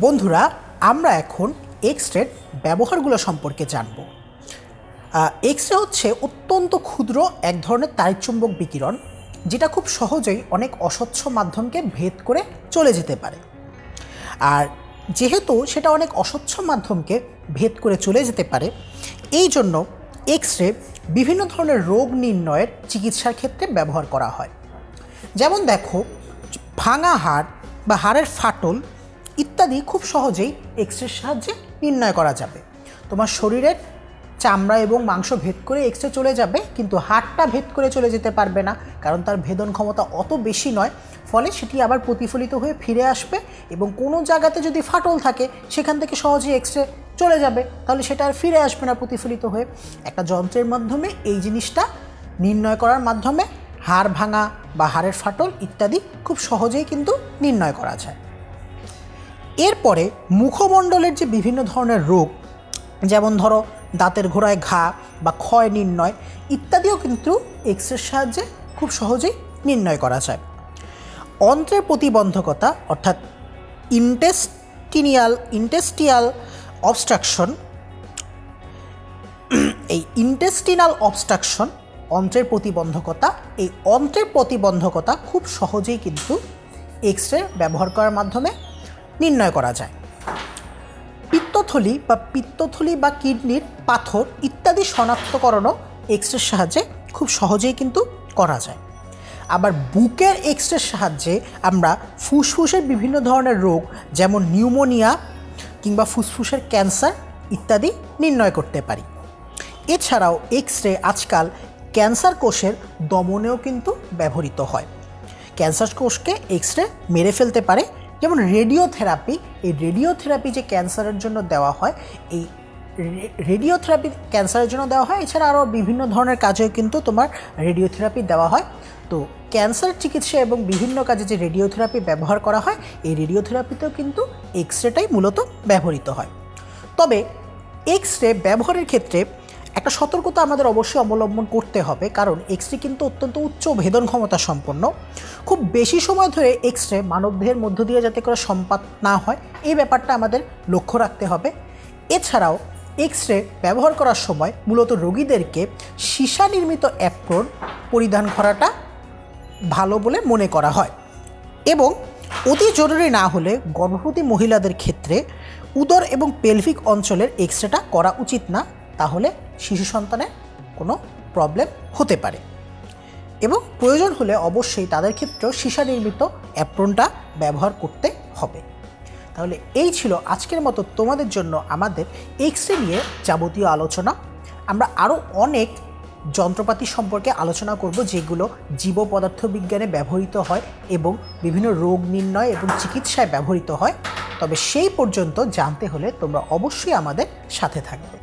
বন্ধুরা, আমরা এখন এক্স-রের ব্যবহারগুলো সম্পর্কে জানব। এক্স-রে হচ্ছে অত্যন্ত ক্ষুদ্র এক ধরনের তাড়িৎচুম্বক বিকিরণ, যেটা খুব সহজেই অনেক অস্বচ্ছ মাধ্যমকে ভেদ করে চলে যেতে পারে। আর যেহেতু সেটা অনেক অস্বচ্ছ মাধ্যমকে ভেদ করে চলে যেতে পারে, এই জন্য এক্স-রে বিভিন্ন ধরনের রোগ নির্ণয়ের চিকিৎসার ক্ষেত্রে ব্যবহার করা হয়। যেমন দেখো, ভাঙা হাড় বা হাড়ের ফাটল ইত্যাদি খুব সহজেই এক্স-রের সাহায্যে নির্ণয় করা যাবে। তোমার শরীরের চামড়া এবং মাংস ভেদ করে এক্স-রে চলে যাবে, কিন্তু হাড়টা ভেদ করে চলে যেতে পারবে না, কারণ তার ভেদন ক্ষমতা অত বেশি নয়। ফলে সেটি আবার প্রতিফলিত হয়ে ফিরে আসবে এবং কোনো জায়গাতে যদি ফাটল থাকে সেখান থেকে সহজেই এক্স-রে চলে যাবে, তাহলে সেটা আর ফিরে আসবে না প্রতিফলিত হয়ে। একটা যন্ত্রের মাধ্যমে এই জিনিসটা নির্ণয় করার মাধ্যমে হাড় ভাঙা বা হাড়ের ফাটল ইত্যাদি খুব সহজেই কিন্তু নির্ণয় করা যায়। এরপরে মুখমণ্ডলের যে বিভিন্ন ধরনের রোগ, যেমন ধরো দাঁতের গোড়ায় ঘা বা ক্ষয় নির্ণয় ইত্যাদিও কিন্তু এক্স-রের সাহায্যে খুব সহজেই নির্ণয় করা যায়। অন্ত্রের প্রতিবন্ধকতা অর্থাৎ ইন্টেস্টিয়াল অবস্ট্রাকশন, এই ইন্টেস্টিনাল অবস্ট্রাকশন অন্ত্রের প্রতিবন্ধকতা, এই অন্ত্রের প্রতিবন্ধকতা খুব সহজেই কিন্তু এক্স-রে ব্যবহার করার মাধ্যমে নির্ণয় করা যায়। পিত্তথলি বা কিডনির পাথর ইত্যাদি শনাক্তকরণও এক্স-রের সাহায্যে খুব সহজেই কিন্তু করা যায়। আবার বুকের এক্স-রের সাহায্যে আমরা ফুসফুসের বিভিন্ন ধরনের রোগ, যেমন নিউমোনিয়া কিংবা ফুসফুসের ক্যান্সার ইত্যাদি নির্ণয় করতে পারি। এছাড়াও এক্স-রে আজকাল ক্যান্সার কোষের দমনেও কিন্তু ব্যবহৃত হয়। ক্যান্সার কোষকে এক্স-রে মেরে ফেলতে পারে, যেমন রেডিওথেরাপি। এই রেডিওথেরাপি যে ক্যান্সারের জন্য দেওয়া হয়, এই রেডিওথেরাপি ক্যান্সারের জন্য দেওয়া হয়। এছাড়া আরও বিভিন্ন ধরনের কাজেও কিন্তু তোমার রেডিওথেরাপি দেওয়া হয়। তো ক্যান্সার চিকিৎসা এবং বিভিন্ন কাজে যে রেডিওথেরাপি ব্যবহার করা হয়, এই রেডিওথেরাপিতেও কিন্তু এক্স-রেটাই মূলত ব্যবহৃত হয়। তবে এক্স-রে ব্যবহারের ক্ষেত্রে একটা সতর্কতা আমাদের অবশ্যই অবলম্বন করতে হবে, কারণ এক্স-রে কিন্তু অত্যন্ত উচ্চ ভেদন ক্ষমতা সম্পন্ন। খুব বেশি সময় ধরে এক্স-রে মানবদেহের মধ্য দিয়ে যাতে করে সম্পাদ না হয়, এই ব্যাপারটা আমাদের লক্ষ্য রাখতে হবে। এছাড়াও এক্স-রে ব্যবহার করার সময় মূলত রোগীদেরকে সীসা নির্মিত অ্যাপ্রন পরিধান করাটা ভালো বলে মনে করা হয়, এবং অতি জরুরি না হলে গর্ভবতী মহিলাদের ক্ষেত্রে উদর এবং পেলভিক অঞ্চলের এক্স-রেটা করা উচিত না, তাহলে শিশু সন্তানের কোনো প্রবলেম হতে পারে। এবং প্রয়োজন হলে অবশ্যই তাদের ক্ষেত্রেও সীসা নির্মিত অ্যাপ্রনটা ব্যবহার করতে হবে। তাহলে এই ছিল আজকের মতো তোমাদের জন্য আমাদের এক্স-রে নিয়ে যাবতীয় আলোচনা। আমরা আরও অনেক যন্ত্রপাতি সম্পর্কে আলোচনা করব, যেগুলো জীব পদার্থবিজ্ঞানে ব্যবহৃত হয় এবং বিভিন্ন রোগ নির্ণয় এবং চিকিৎসায় ব্যবহৃত হয়। তবে সেই পর্যন্ত জানতে হলে তোমরা অবশ্যই আমাদের সাথে থাকবে।